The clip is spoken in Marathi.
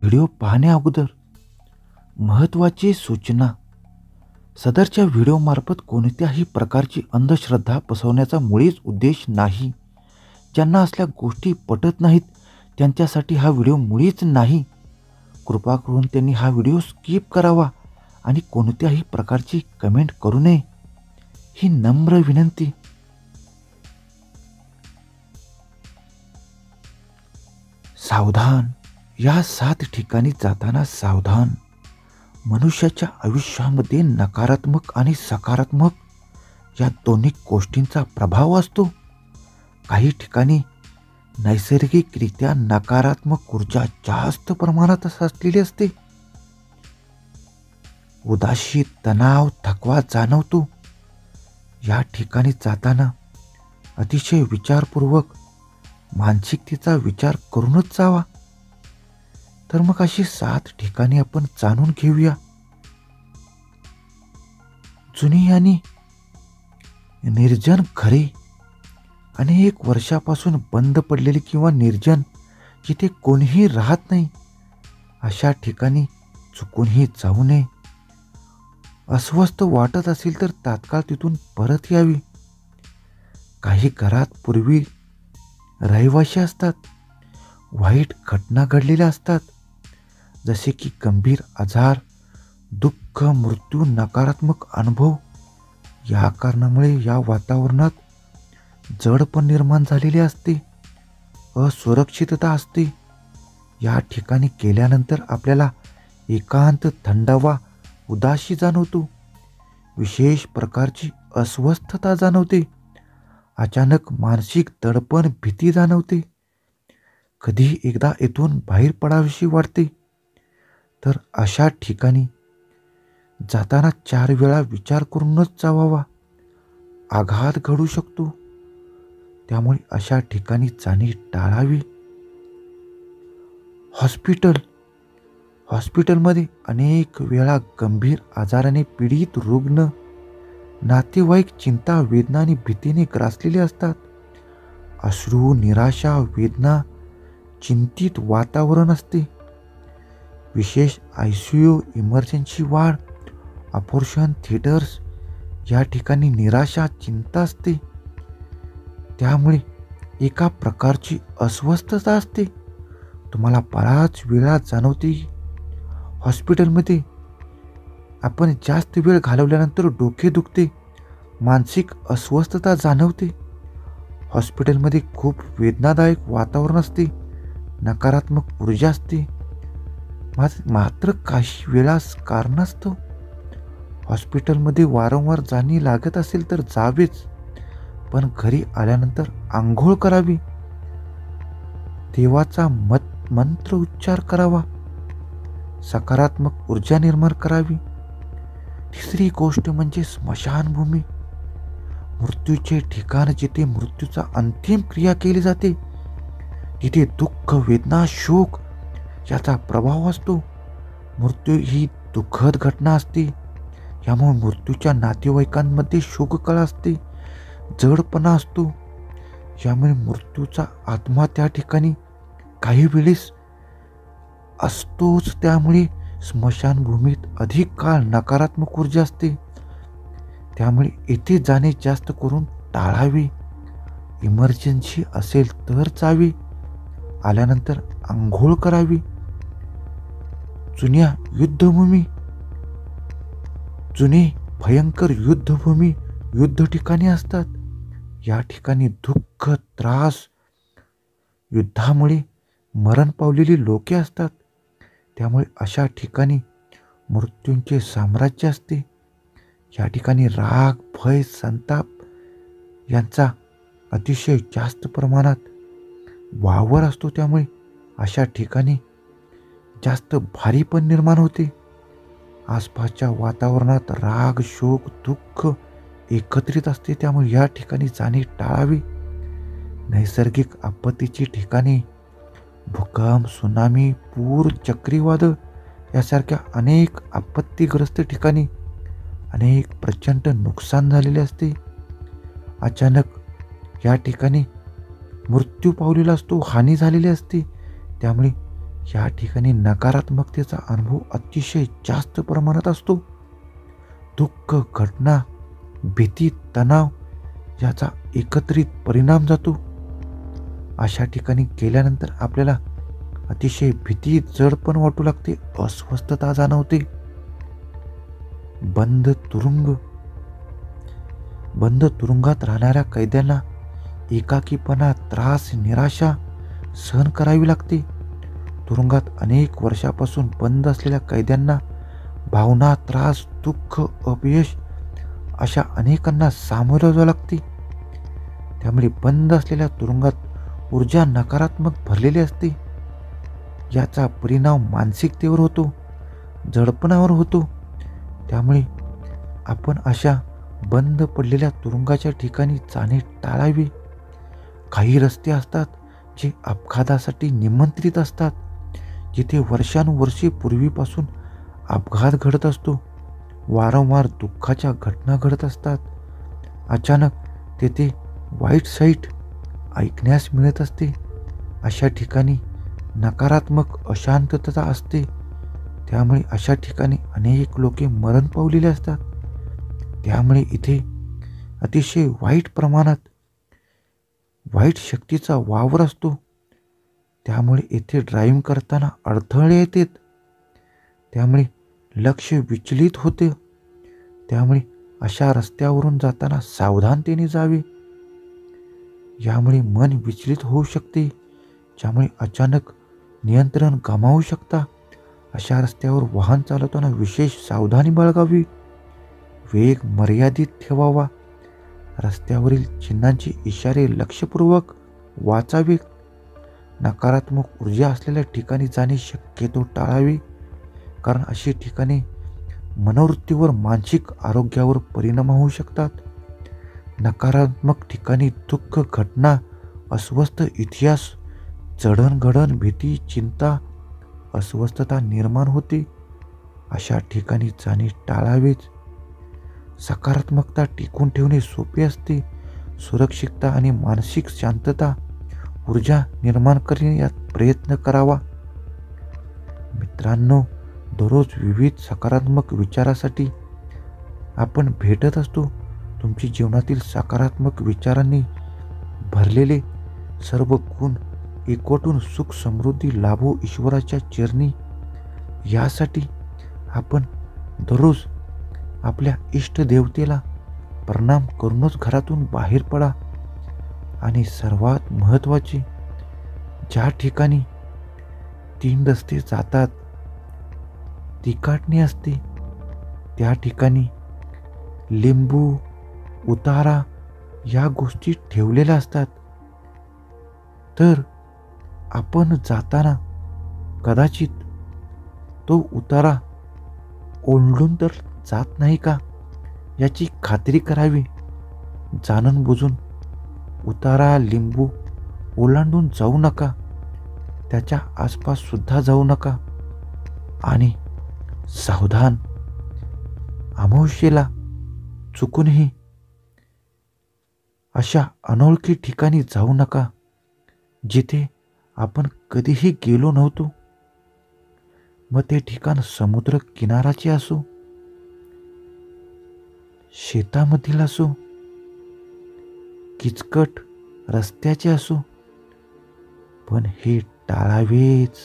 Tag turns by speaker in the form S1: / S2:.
S1: व्हिडिओ पाहण्या अगोदर महत्त्वाची सूचना. सदरच्या व्हिडिओमार्फत कोणत्याही प्रकारची अंधश्रद्धा पसरवण्याचा मुळीच उद्देश नाही. ज्यांना असल्या गोष्टी पटत नाहीत त्यांच्यासाठी हा व्हिडिओ मुळीच नाही. कृपा करून त्यांनी हा व्हिडिओ स्किप करावा आणि कोणत्याही प्रकारची कमेंट करू नये, ही नम्र विनंती. सावधान. या 7 ठिकाणी जाताना सावधान. मनुष्याच्या आयुष्यामध्ये नकारात्मक आणि सकारात्मक या दोन्ही गोष्टींचा प्रभाव असतो. काही ठिकाणी नैसर्गिकरित्या नकारात्मक ऊर्जा जास्त प्रमाणात असलेली असते. उदासी, तणाव, थकवा जाणवतो. या ठिकाणी जाताना अतिशय विचारपूर्वक मानसिकतेचा विचार करूनच जावा. तर मग अशी 7 ठिकाणी आपण जाणून घेऊया. जुनी आणि निर्जन घरे. अनेक वर्षापासून बंद पडलेली किंवा निर्जन, जिथे कोणीही राहत नाही, अशा ठिकाणी चुकूनही जाऊ नये. अस्वस्थ वाटत असेल तर तात्काळ तिथून परत यावी. काही घरात पूर्वी रहिवाशी असतात. वाईट घटना घडलेल्या असतात, जसे की गंभीर आजार, दुःख, मृत्यू, नकारात्मक अनुभव. या कारणामुळे या वातावरणात जडपण निर्माण झालेले असते, असुरक्षितता असते. या ठिकाणी गेल्यानंतर आपल्याला एकांत, थंडावा, उदासी जाणवतो. विशेष प्रकारची अस्वस्थता जाणवते. अचानक मानसिक दडपण, भीती जाणवते. कधी एकदा इथून बाहेर पडावीशी वाटते. तर अशा ठिकाणी जाताना 4 वेळा विचार करूनच जावावा. आघात घडू शकतो, त्यामुळे अशा ठिकाणी जाणे टाळावे. हॉस्पिटलमध्ये अनेक वेळा गंभीर आजाराने पीडित रुग्ण, नातेवाईक चिंता, वेदना आणि भीतीने ग्रासलेले असतात. अश्रू, निराशा, वेदना, चिंतित वातावरण असते. विशेष ICU, emergency ward, operation theatres या ठिकाणी निराशा, चिंता असते. त्यामुळे एका प्रकारची अस्वस्थता असते. तुम्हाला बराच वेळा जाणवते. हॉस्पिटलमध्ये आपण जास्त वेळ घालवल्यानंतर डोके दुखते, मानसिक अस्वस्थता जाणवते. हॉस्पिटलमध्ये खूप वेदनादायक वातावरण असते, नकारात्मक ऊर्जा असते. मात्र काही वेळास कारणास्तव हॉस्पिटलमध्ये वारंवार जाणे लागत असेल तर जावेच, पण घरी आल्यानंतर आंघोळ करावी, देवाचा मंत्र उच्चार करावा, सकारात्मक ऊर्जा निर्माण करावी. तिसरी गोष्ट म्हणजे स्मशानभूमी. मृत्यूचे ठिकाण, जिथे मृत्यूचा अंतिम क्रिया केली जाते, तिथे दुःख, वेदना, शोक याचा प्रभाव असतो. मृत्यू ही दुःखद घटना असते. यामुळे मृत्यूच्या नातेवाईकांमध्ये शोककळा असते, जडपणा असतो. यामुळे मृत्यूचा आत्मा त्या ठिकाणी काही वेळेस असतोच. त्यामुळे स्मशानभूमीत अधिक काळ नकारात्मक ऊर्जा असते. त्यामुळे येथे जाणे जास्त करून टाळावे. इमर्जन्सी असेल तर जावे. आल्यानंतर आंघोळ करावी. जुन्या युद्धभूमी. जुने भयंकर युद्धभूमी युद्ध ठिकाणी असतात. या ठिकाणी दुःख, त्रास, युद्धामुळे मरण पावलेली लोके असतात. त्यामुळे अशा ठिकाणी मृत्यूंचे साम्राज्य असते. या ठिकाणी राग, भय, संताप यांचा अतिशय जास्त प्रमाणात वावर असतो. त्यामुळे अशा ठिकाणी जास्त भारीपण निर्माण होते. आसपासच्या वातावरणात राग, शोक, दुःख एकत्रित असते. त्यामुळे या ठिकाणी जाणे टाळावे. नैसर्गिक आपत्तीची ठिकाणी, भूकंप, सुनामी, पूर, चक्रीवादळ यासारख्या अनेक आपत्तीग्रस्त ठिकाणी अनेक प्रचंड नुकसान झालेले असते. अचानक या ठिकाणी मृत्यू पावलेला असतो, हानी झालेली असते. त्यामुळे या ठिकाणी नकारात्मकतेचा अनुभव अतिशय जास्त प्रमाणात असतो. दुःख, घटना, भीती, तणाव याचा एकत्रित परिणाम जातो. अशा ठिकाणी गेल्यानंतर आपल्याला अतिशय भीती, जडपण वाटू लागते, अस्वस्थता जाणवते. बंद तुरुंगात राहणाऱ्या कैद्यांना एकाकीपणा, त्रास, निराशा सहन करावी लागते. तुरुंगात अनेक वर्षापासून बंद असलेल्या कैद्यांना भावना, त्रास, दुःख, अपयश अशा अनेकांना सामोरं जावं लागते. त्यामुळे बंद असलेल्या तुरुंगात ऊर्जा नकारात्मक भरलेली असते. याचा परिणाम मानसिकतेवर होतो, जडपणावर होतो. त्यामुळे आपण अशा बंद पडलेल्या तुरुंगाच्या ठिकाणी जाणे टाळावे. काही रस्ते असतात जे अपघातासाठी निमंत्रित असतात, जिथे वर्षानुवर्षे पूर्वीपासून अपघात घडत असतो. वारंवार दुःखाच्या घटना घडत असतात. अचानक तेथे वाईट साईट ऐकण्यास मिळत असते. अशा ठिकाणी नकारात्मक अशांतता असते. त्यामुळे अशा ठिकाणी अनेक लोके मरण पावलेले असतात. त्यामुळे इथे अतिशय वाईट प्रमाणात वाईट शक्तीचा वावर असतो. त्यामुळे येथे ड्रायव्हिंग करताना अडथळे येतात. त्यामुळे लक्ष विचलित होते. त्यामुळे अशा रस्त्यावरून जाताना सावधानतेने जावे. यामुळे मन विचलित होऊ शकते, ज्यामुळे अचानक नियंत्रण गमावू शकता. अशा रस्त्यावर वाहन चालवताना विशेष सावधानी बाळगावी. वेग मर्यादित ठेवावा. रस्त्यावरील चिन्हांचे इशारे लक्षपूर्वक वाचावे. नकारात्मक ऊर्जा असलेल्या ठिकाणी जाणे शक्यतो टाळावे, कारण अशी ठिकाणे मनोवृत्तीवर, मानसिक आरोग्यावर परिणाम होऊ शकतात. नकारात्मक ठिकाणी दुःख, घटना, अस्वस्थ इतिहास, जडणघडण, भीती, चिंता, अस्वस्थता निर्माण होते. अशा ठिकाणी जाणे टाळावेच. सकारात्मकता टिकून ठेवणे सोपे असते. सुरक्षितता आणि मानसिक शांतता, ऊर्जा निर्माण करणे यात प्रयत्न करावा. मित्रांनो, दररोज विविध सकारात्मक विचारासाठी आपण भेटत असतो. तुमच्या जीवनातील सकारात्मक विचारांनी भरलेले सर्व गुण एकवटून सुख समृद्धी लाभो ईश्वराच्या चरणी. यासाठी आपण दररोज आपल्या इष्टदेवतेला प्रणाम करूनच घरातून बाहेर पडा. आणि सर्वात महत्त्वाचे, ज्या ठिकाणी 3 रस्ते जातात, तिकाटणी असते, त्या ठिकाणी लिंबू, उतारा या गोष्टी ठेवलेल्या असतात. तर आपण जाताना कदाचित तो उतारा ओलांडून तर जात नाही का, याची खात्री करावी. जाणून बुजून उतारा, लिंबू ओलांडून जाऊ नका. त्याच्या आसपास सुद्धा जाऊ नका. आणि सावधान, अमावस्येला चुकूनही अशा अनोळखी ठिकाणी जाऊ नका, जिथे आपण कधीही गेलो नव्हतो. मग ते ठिकाण समुद्र किनाराचे असो, शेतामधील असो, किचकट रस्त्याचे असो, पण हे टाळावेच.